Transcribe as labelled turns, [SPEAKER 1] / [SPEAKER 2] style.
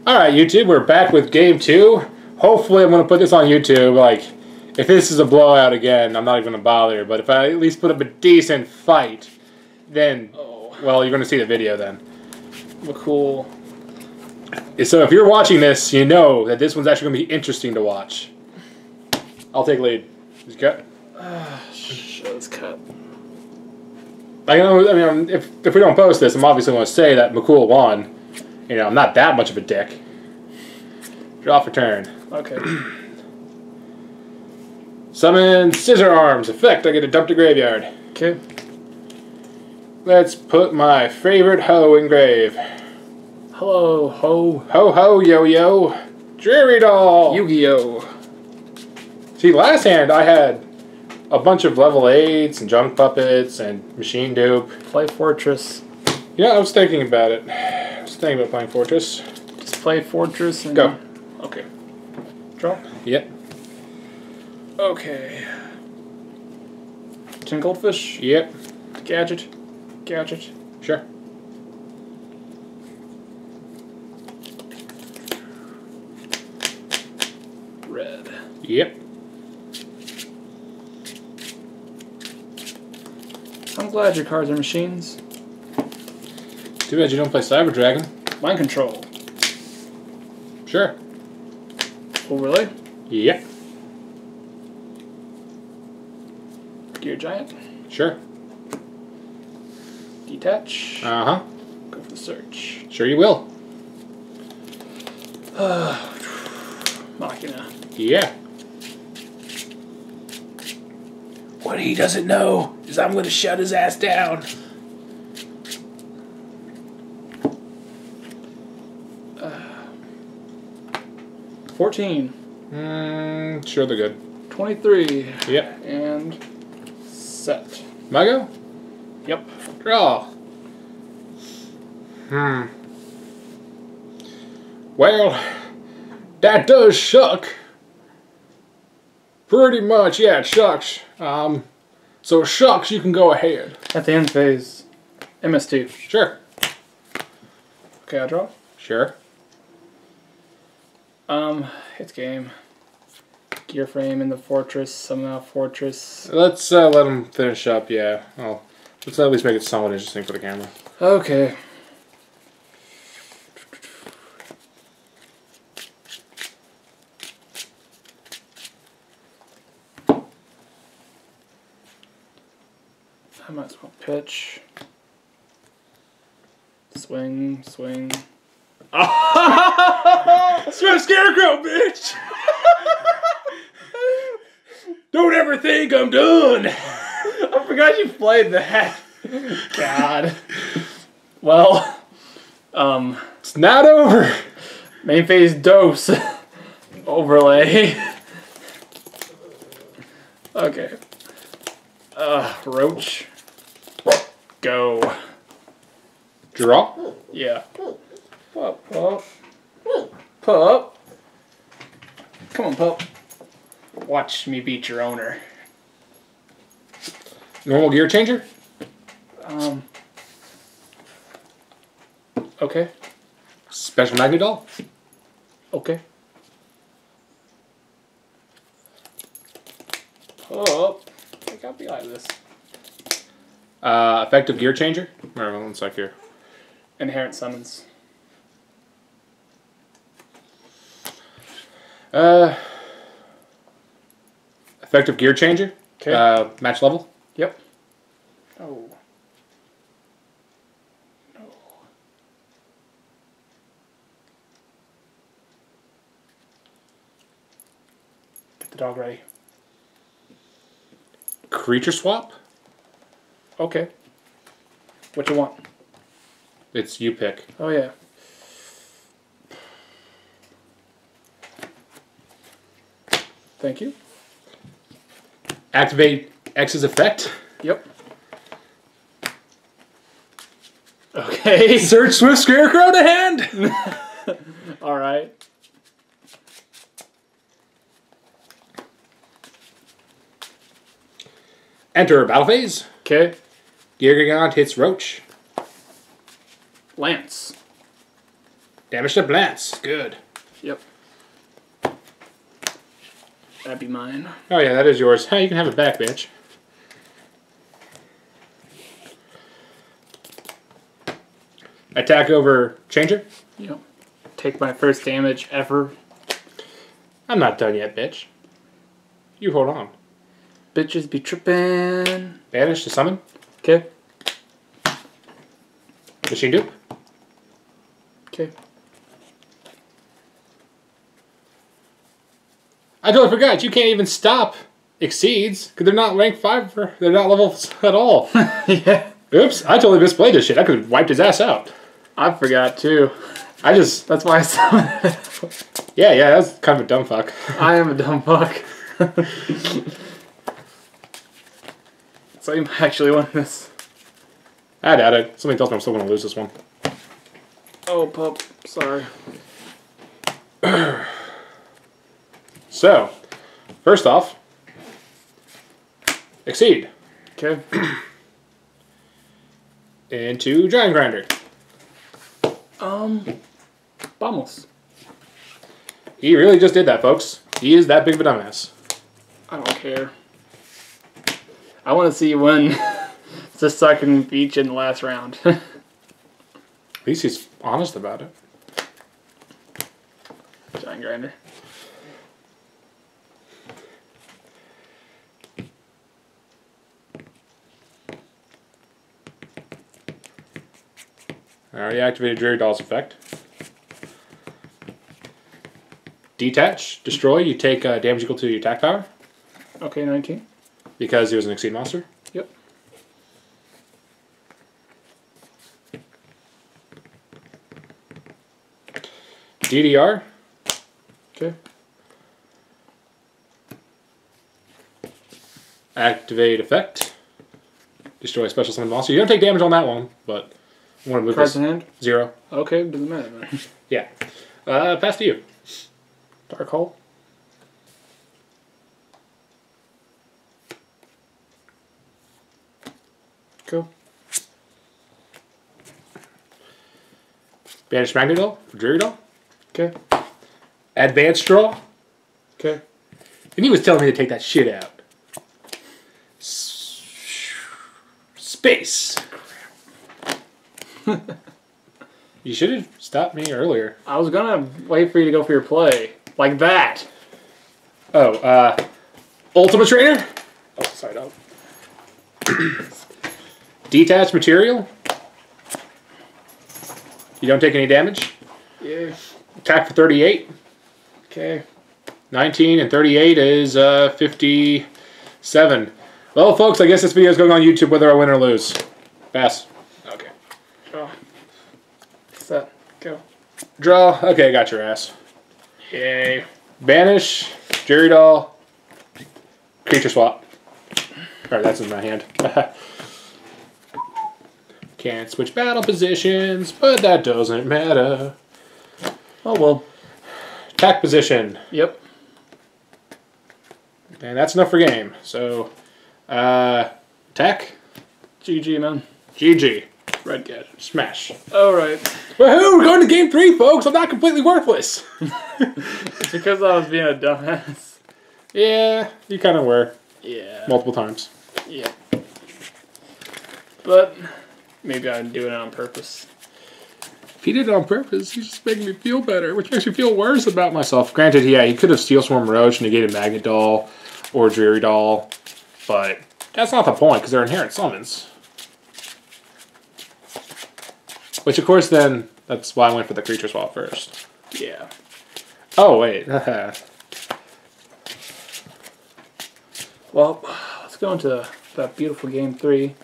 [SPEAKER 1] Alright, YouTube, we're back with game 2. Hopefully I'm going to put this on YouTube. Like, if this is a blowout again, I'm not even going to bother. But if I at least put up a decent fight, then, well, you're going to see the video then.
[SPEAKER 2] Well, cool.
[SPEAKER 1] So if you're watching this, you know that this one's actually going to be interesting to watch. I'll take lead. Just cut.
[SPEAKER 2] Let's cut.
[SPEAKER 1] I mean, if we don't post this, I'm obviously going to say that McCool won. You know, I'm not that much of a dick. Draw for turn.
[SPEAKER 2] Okay.
[SPEAKER 1] Summon Scissor Arms. Effect, I get to dump to graveyard.
[SPEAKER 2] Okay.
[SPEAKER 1] Let's put my favorite hoe in grave.
[SPEAKER 2] Hello, ho.
[SPEAKER 1] Ho ho yo yo. Dreary doll.
[SPEAKER 2] Yu-Gi-Oh!
[SPEAKER 1] See, last hand I had a bunch of level 8s and junk puppets and machine dupe.
[SPEAKER 2] Play Fortress.
[SPEAKER 1] Yeah, I was thinking about it. I was thinking about playing Fortress.
[SPEAKER 2] Just play Fortress and...
[SPEAKER 1] Go.
[SPEAKER 2] Okay. Draw?
[SPEAKER 1] Yep.
[SPEAKER 2] Okay. 10 Goldfish?
[SPEAKER 1] Yep.
[SPEAKER 2] Gadget? Gadget?
[SPEAKER 1] Sure.
[SPEAKER 2] Red.
[SPEAKER 1] Yep.
[SPEAKER 2] I'm glad your cards are machines.
[SPEAKER 1] Too bad you don't play Cyber Dragon.
[SPEAKER 2] Mind Control.
[SPEAKER 1] Sure.
[SPEAKER 2] Overlay.
[SPEAKER 1] Yep.
[SPEAKER 2] Gear Giant.
[SPEAKER 1] Sure.
[SPEAKER 2] Detach.
[SPEAKER 1] Uh-huh.
[SPEAKER 2] Go for the search.
[SPEAKER 1] Sure you will.
[SPEAKER 2] Machina.
[SPEAKER 1] Yeah.
[SPEAKER 3] What he doesn't know is I'm going to shut his ass down.
[SPEAKER 2] Uh, 14.
[SPEAKER 1] Sure they're good.
[SPEAKER 2] 23.
[SPEAKER 1] Yep.
[SPEAKER 2] And set.
[SPEAKER 1] My go?
[SPEAKER 2] Yep.
[SPEAKER 1] Draw. Well, that does suck. Pretty much, yeah, it sucks. So shucks, you can go ahead.
[SPEAKER 2] At the end phase, MS2.
[SPEAKER 1] Sure.
[SPEAKER 2] Okay, I draw.
[SPEAKER 1] Sure.
[SPEAKER 2] It's game. Gear frame in the fortress, somehow fortress.
[SPEAKER 1] Let's let him finish up, yeah. Oh, let's at least make it somewhat interesting for the camera.
[SPEAKER 2] Okay. I might as well pitch. Swing, swing.
[SPEAKER 3] Scarecrow, bitch! Don't ever think I'm done!
[SPEAKER 2] I forgot you played that. God. Well,
[SPEAKER 1] It's not over!
[SPEAKER 2] main phase dose. Overlay. Okay. Roach. Go.
[SPEAKER 1] Draw?
[SPEAKER 2] Yeah. Pup, pup. Pup. Come on, pup. Watch me beat your owner.
[SPEAKER 1] Normal gear changer?
[SPEAKER 2] Okay.
[SPEAKER 1] Special magnet doll?
[SPEAKER 2] Okay. Pup. I got behind this.
[SPEAKER 1] Effective gear changer? Alright, one sec here.
[SPEAKER 2] Inherent summons.
[SPEAKER 1] Effective gear changer?
[SPEAKER 2] Okay.
[SPEAKER 1] Match level?
[SPEAKER 2] Yep. Oh. No. Get the dog ready.
[SPEAKER 1] Creature swap?
[SPEAKER 2] Okay. What you want?
[SPEAKER 1] It's you pick.
[SPEAKER 2] Oh yeah. Thank you.
[SPEAKER 1] Activate X's effect?
[SPEAKER 2] Yep. Okay.
[SPEAKER 1] Search Swift Scarecrow to hand!
[SPEAKER 2] Alright.
[SPEAKER 1] Enter battle phase.
[SPEAKER 2] Okay.
[SPEAKER 1] Gear Gigant hits Roach.
[SPEAKER 2] Lance.
[SPEAKER 1] Damage to Blance. Good.
[SPEAKER 2] Yep. That'd be mine.
[SPEAKER 1] Oh yeah, that is yours. Hey, you can have it back, bitch. Attack over Changer.
[SPEAKER 2] Yep. Take my first damage ever.
[SPEAKER 1] I'm not done yet, bitch. You hold on.
[SPEAKER 2] Bitches be trippin'.
[SPEAKER 1] Banish to summon.
[SPEAKER 2] Okay.
[SPEAKER 1] Machine dupe.
[SPEAKER 2] Okay.
[SPEAKER 1] I totally forgot. You can't even stop Exceeds because they're not rank 5. They're not levels at all.
[SPEAKER 2] Yeah.
[SPEAKER 1] Oops. I totally misplayed this shit. I could have wiped his ass out.
[SPEAKER 2] I forgot too.
[SPEAKER 1] That's
[SPEAKER 2] why I summoned it.
[SPEAKER 1] Yeah, that's kind of a dumb fuck.
[SPEAKER 2] I am a dumb fuck. So you actually won this.
[SPEAKER 1] I doubt it. Something tells me I'm still going to lose this one.
[SPEAKER 2] Oh, pup. Sorry.
[SPEAKER 1] So, first off, Exceed.
[SPEAKER 2] Okay.
[SPEAKER 1] Into Giant Grinder.
[SPEAKER 2] Vamos.
[SPEAKER 1] He really just did that, folks. He is that big of a dumbass.
[SPEAKER 2] I don't care. I want to see you win. Just so I can beat you in the last round.
[SPEAKER 1] At least he's honest about it.
[SPEAKER 2] Giant Grinder.
[SPEAKER 1] I already activated Dreary Doll's effect. Detach, destroy, you take damage equal to your attack power.
[SPEAKER 2] Okay, 19.
[SPEAKER 1] Because he was an Exceed monster.
[SPEAKER 2] Yep.
[SPEAKER 1] DDR.
[SPEAKER 2] Okay.
[SPEAKER 1] Activate effect. Destroy special summon monster. You don't take damage on that one, but I want to move
[SPEAKER 2] Cards
[SPEAKER 1] this.
[SPEAKER 2] in hand?
[SPEAKER 1] 0.
[SPEAKER 2] Okay, doesn't matter then.
[SPEAKER 1] Yeah. Pass to you.
[SPEAKER 2] Dark Hole. Go.
[SPEAKER 1] Banish Magnet Doll for Dreary Doll.
[SPEAKER 2] Okay.
[SPEAKER 1] Advanced Draw.
[SPEAKER 2] Okay.
[SPEAKER 1] And he was telling me to take that shit out. Space. You should have stopped me earlier.
[SPEAKER 2] I was gonna wait for you to go for your play. Like that.
[SPEAKER 1] Oh, Ultimate Trainer? Oh, sorry, dog. Detached Material. You don't take any damage.
[SPEAKER 2] Yeah.
[SPEAKER 1] Attack for 38.
[SPEAKER 2] Okay.
[SPEAKER 1] 19 and 38 is 57. Well, folks, I guess this video is going on YouTube whether I win or lose. Pass.
[SPEAKER 2] Okay. Draw. Set. Go.
[SPEAKER 1] Draw. Okay, got your ass.
[SPEAKER 2] Yay.
[SPEAKER 1] Banish. Jerry Doll. Creature swap. Alright, that's in my hand. Can't switch battle positions, but that doesn't matter.
[SPEAKER 2] Oh well.
[SPEAKER 1] Attack position.
[SPEAKER 2] Yep.
[SPEAKER 1] And that's enough for game. So, attack.
[SPEAKER 2] GG, man.
[SPEAKER 1] GG.
[SPEAKER 2] Red Gadget.
[SPEAKER 1] Smash.
[SPEAKER 2] Alright.
[SPEAKER 1] Woohoo! We're going to game 3, folks! I'm not completely worthless!
[SPEAKER 2] It's because I was being a dumbass.
[SPEAKER 1] Yeah, you kind of were.
[SPEAKER 2] Yeah.
[SPEAKER 1] Multiple times.
[SPEAKER 2] Yeah. But maybe I didn't do it on purpose.
[SPEAKER 1] If he did it on purpose, he's just making me feel better, which makes me feel worse about myself. Granted, yeah, he could have Steel Swarm Roach, negated Magnet Doll, or Dreary Doll, but that's not the point, because they're inherent summons. Which, of course, then, that's why I went for the creature swap first.
[SPEAKER 2] Yeah.
[SPEAKER 1] Oh, wait.
[SPEAKER 2] Well, let's go into that beautiful game 3.